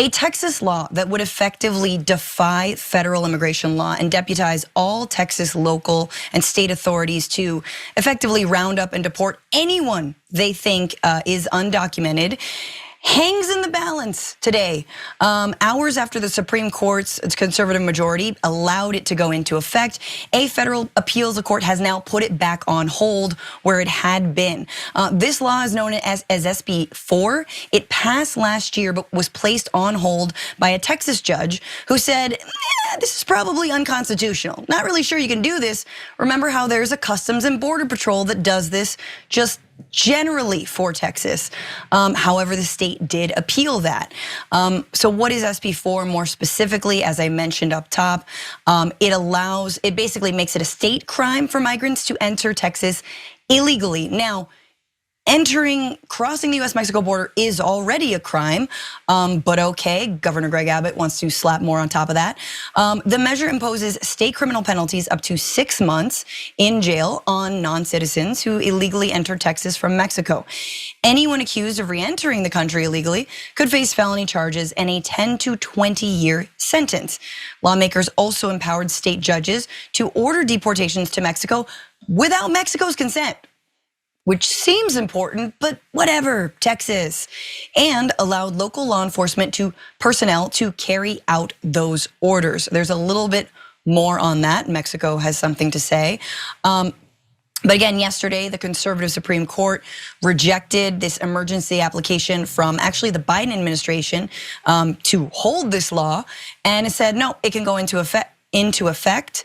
A Texas law that would effectively defy federal immigration law and deputize all Texas local and state authorities to effectively round up and deport anyone they think is undocumented hangs in the balance today. Hours after the Supreme Court's conservative majority allowed it to go into effect, a federal appeals court has now put it back on hold where it had been. This law is known as SB 4. It passed last year but was placed on hold by a Texas judge who said, this is probably unconstitutional. Not really sure you can do this. Remember how there's a Customs and Border Patrol that does this just generally for Texas. However, the state did appeal that. So what is SB 4 more specifically? As I mentioned up top, it basically makes it a state crime for migrants to enter Texas illegally. Now, crossing the US-Mexico border is already a crime, but okay, Governor Greg Abbott wants to slap more on top of that. The measure imposes state criminal penalties up to 6 months in jail on non-citizens who illegally enter Texas from Mexico. Anyone accused of re-entering the country illegally could face felony charges and a 10 to 20-year sentence. Lawmakers also empowered state judges to order deportations to Mexico without Mexico's consent, which seems important, but whatever, Texas, and allowed local law enforcement personnel to carry out those orders. There's a little bit more on that. Mexico has something to say. But again, yesterday, the conservative Supreme Court rejected this emergency application from actually the Biden administration to hold this law, and it said, no, it can go into effect.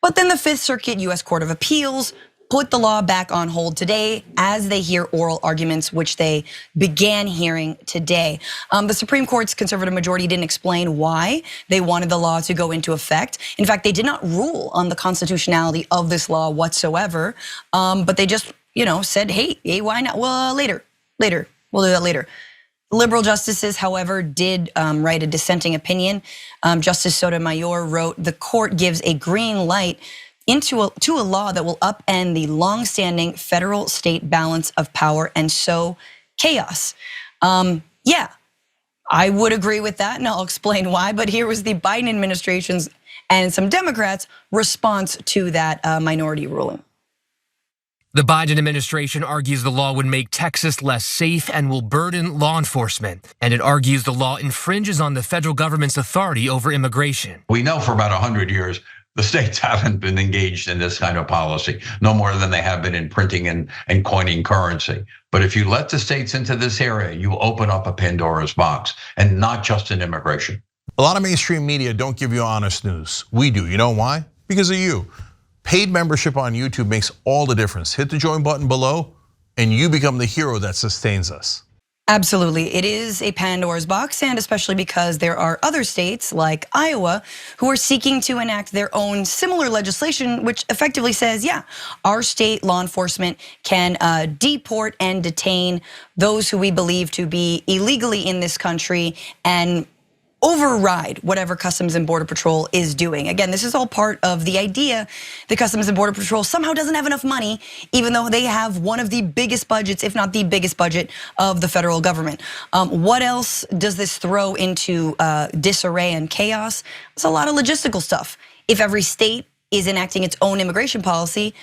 But then the Fifth Circuit US Court of Appeals put the law back on hold today as they hear oral arguments, which they began hearing today. The Supreme Court's conservative majority didn't explain why they wanted the law to go into effect. In fact, they did not rule on the constitutionality of this law whatsoever, but they just said, hey, why not? Well, later, we'll do that later. Liberal justices, however, did write a dissenting opinion. Justice Sotomayor wrote, the court gives a green light to a law that will upend the longstanding federal-state balance of power and sow chaos. Yeah, I would agree with that, and I'll explain why. But here was the Biden administration's and some Democrats' response to that minority ruling. The Biden administration argues the law would make Texas less safe and will burden law enforcement. And it argues the law infringes on the federal government's authority over immigration. We know for about 100 years, the states haven't been engaged in this kind of policy, no more than they have been in printing and coining currency. But if you let the states into this area, you open up a Pandora's box, and not just in immigration. A lot of mainstream media don't give you honest news. We do. You know why? Because of you. Paid membership on YouTube makes all the difference. Hit the join button below, and you become the hero that sustains us. Absolutely, it is a Pandora's box, and especially because there are other states like Iowa who are seeking to enact their own similar legislation, which effectively says, yeah, our state law enforcement can deport and detain those who we believe to be illegally in this country and override whatever Customs and Border Patrol is doing. Again, this is all part of the idea that Customs and Border Patrol somehow doesn't have enough money, even though they have one of the biggest budgets, if not the biggest budget of the federal government. What else does this throw into disarray and chaos? It's a lot of logistical stuff. If every state is enacting its own immigration policy,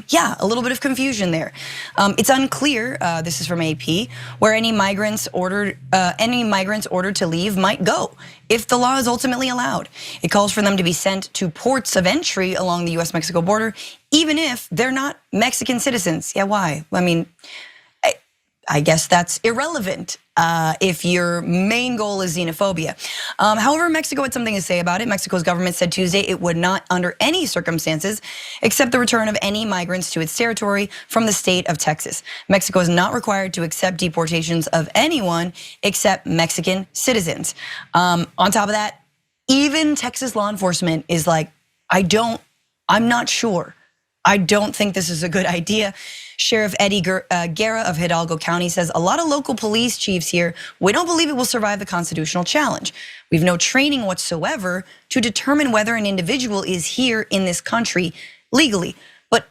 yeah, a little bit of confusion there. It's unclear, this is from AP, where any migrants ordered to leave might go if the law is ultimately allowed. It calls for them to be sent to ports of entry along the US-Mexico border, even if they're not Mexican citizens. Yeah, why? I mean, I guess that's irrelevant if your main goal is xenophobia. However, Mexico had something to say about it. Mexico's government said Tuesday it would not, under any circumstances, accept the return of any migrants to its territory from the state of Texas. Mexico is not required to accept deportations of anyone except Mexican citizens. On top of that, even Texas law enforcement is like, I'm not sure. I don't think this is a good idea. Sheriff Eddie Guerra of Hidalgo County says a lot of local police chiefs here, we don't believe it will survive the constitutional challenge. We've no training whatsoever to determine whether an individual is here in this country legally. But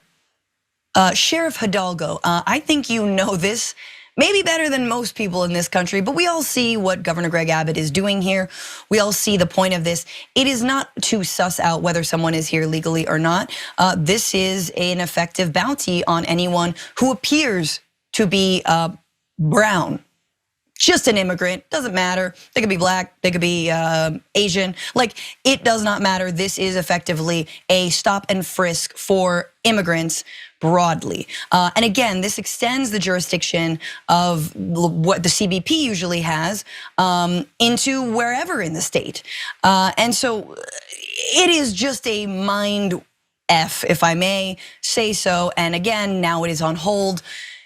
Sheriff Hidalgo, I think you know this. maybe better than most people in this country, but we all see what Governor Greg Abbott is doing here. We all see the point of this. It is not to suss out whether someone is here legally or not. This is an effective bounty on anyone who appears to be brown. Just an immigrant, doesn't matter. They could be black, they could be Asian. Like, it does not matter. This is effectively a stop and frisk for immigrants broadly. And again, this extends the jurisdiction of what the CBP usually has into wherever in the state. And so it is just a mind F, if I may say so. And again, now it is on hold.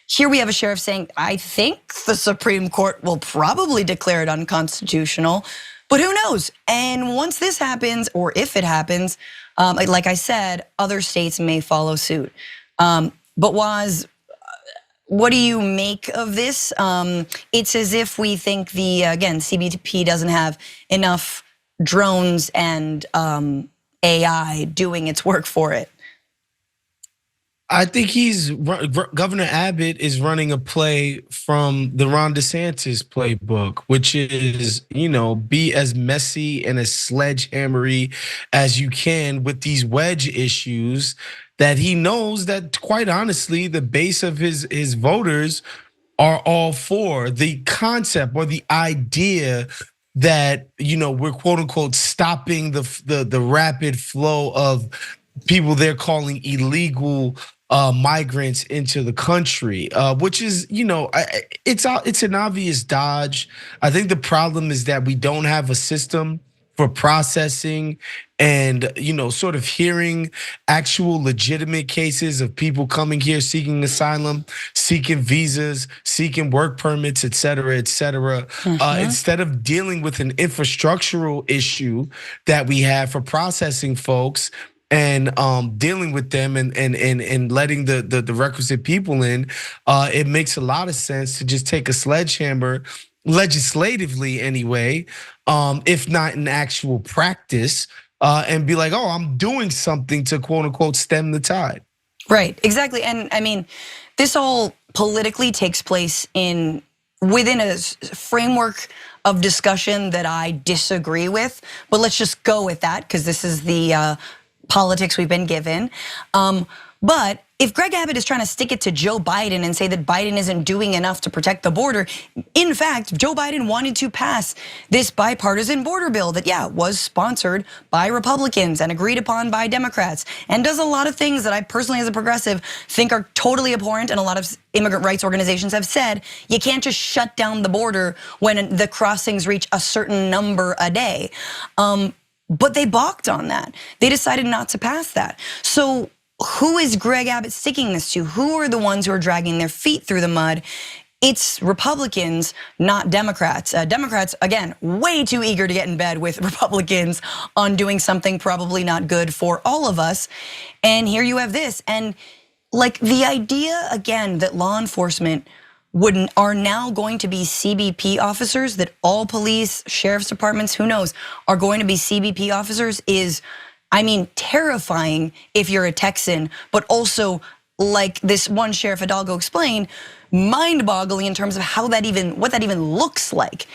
Here we have a sheriff saying, I think the Supreme Court will probably declare it unconstitutional, but who knows? And once this happens, or if it happens, like I said, other states may follow suit. But Waz, what do you make of this? It's as if we think again, CBP doesn't have enough drones and AI doing its work for it. I think Governor Abbott is running a play from the Ron DeSantis playbook, which is, be as messy and as sledgehammery as you can with these wedge issues that he knows that, quite honestly, the base of his voters are all for. The concept or the idea that, we're quote unquote stopping the rapid flow of people they're calling illegal migrants into the country, which is, it's an obvious dodge. I think the problem is that we don't have a system for processing and, sort of hearing actual legitimate cases of people coming here seeking asylum, seeking visas, seeking work permits, et cetera, et cetera. Instead of dealing with an infrastructural issue that we have for processing folks and dealing with them and letting the requisite people in, it makes a lot of sense to just take a sledgehammer, legislatively anyway, if not in actual practice, and be like, oh, I'm doing something to quote unquote stem the tide. Right, exactly. And I mean, this all politically takes place within a framework of discussion that I disagree with, but let's just go with that because this is the politics we've been given. But if Greg Abbott is trying to stick it to Joe Biden and say that Biden isn't doing enough to protect the border, in fact, Joe Biden wanted to pass this bipartisan border bill that, was sponsored by Republicans and agreed upon by Democrats and does a lot of things that I personally, as a progressive, think are totally abhorrent. And a lot of immigrant rights organizations have said, you can't just shut down the border when the crossings reach a certain number a day. But they balked on that. They decided not to pass that. So who is Greg Abbott sticking this to? Who are the ones who are dragging their feet through the mud? It's Republicans, not Democrats. Democrats, again, way too eager to get in bed with Republicans on doing something probably not good for all of us. And here you have this. And like the idea, again, that law enforcement are now going to be CBP officers, that all police, sheriff's departments, who knows, are going to be CBP officers is, I mean, terrifying if you're a Texan, but also, like this one Sheriff Hidalgo explained, mind-boggling in terms of what that even looks like.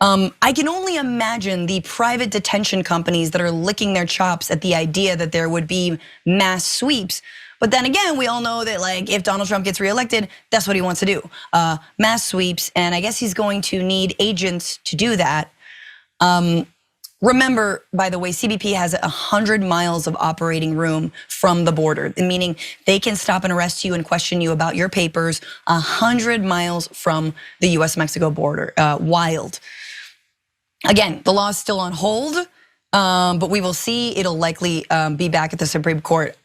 I can only imagine the private detention companies that are licking their chops at the idea that there would be mass sweeps. But then again, we all know that like if Donald Trump gets reelected, that's what he wants to do, mass sweeps. And I guess he's going to need agents to do that. Remember, by the way, CBP has 100 miles of operating room from the border, meaning they can stop and arrest you and question you about your papers 100 miles from the US-Mexico border, wild. Again, the law is still on hold, but we will see. It'll likely be back at the Supreme Court.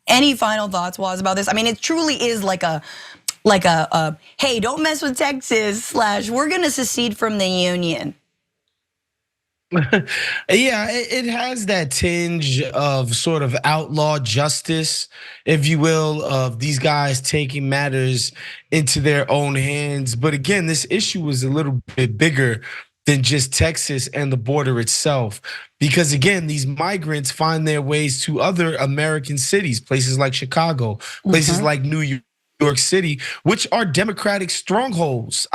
Any final thoughts, Waz, about this? I mean, it truly is like a hey, don't mess with Texas / we're gonna secede from the union. Yeah, it has that tinge of sort of outlaw justice, if you will, of these guys taking matters into their own hands. But again, this issue is a little bit bigger than just Texas and the border itself. Because again, these migrants find their ways to other American cities, places like Chicago, places like New York City, which are Democratic strongholds,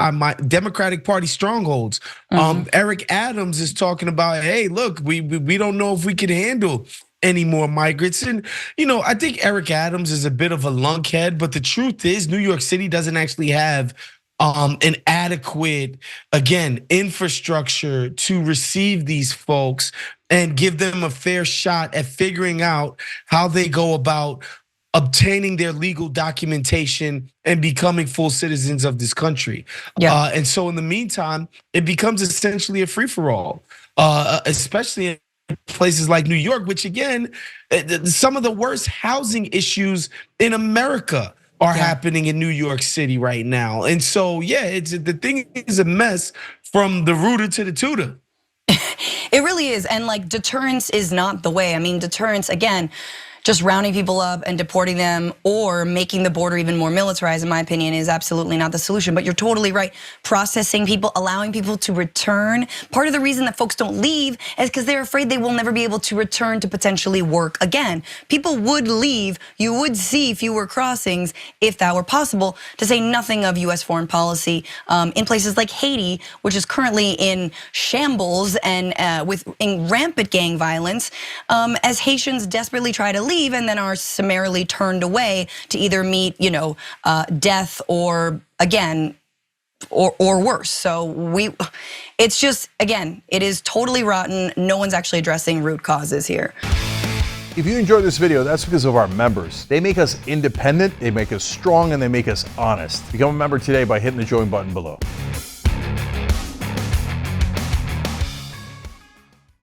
Democratic Party strongholds. Eric Adams is talking about, hey, look, we don't know if we can handle any more migrants. And, I think Eric Adams is a bit of a lunkhead, but the truth is New York City doesn't actually have an adequate, again, infrastructure to receive these folks and give them a fair shot at figuring out how they go about obtaining their legal documentation and becoming full citizens of this country. And so in the meantime, it becomes essentially a free-for-all, especially in places like New York, which again, some of the worst housing issues in America are happening in New York City right now. And so, the thing is a mess from the rooter to the tutor. It really is, and like deterrence is not the way. I mean, deterrence, again, just rounding people up and deporting them or making the border even more militarized, in my opinion, is absolutely not the solution. But you're totally right. Processing people, allowing people to return. Part of the reason that folks don't leave is because they're afraid they will never be able to return to potentially work again. People would leave. You would see fewer crossings if that were possible, to say nothing of US foreign policy in places like Haiti, which is currently in shambles and in rampant gang violence, as Haitians desperately try to leave and then are summarily turned away to either meet, death or again, or worse. So it's just, again, it is totally rotten. No one's actually addressing root causes here. If you enjoyed this video, that's because of our members. They make us independent, they make us strong, and they make us honest. Become a member today by hitting the join button below.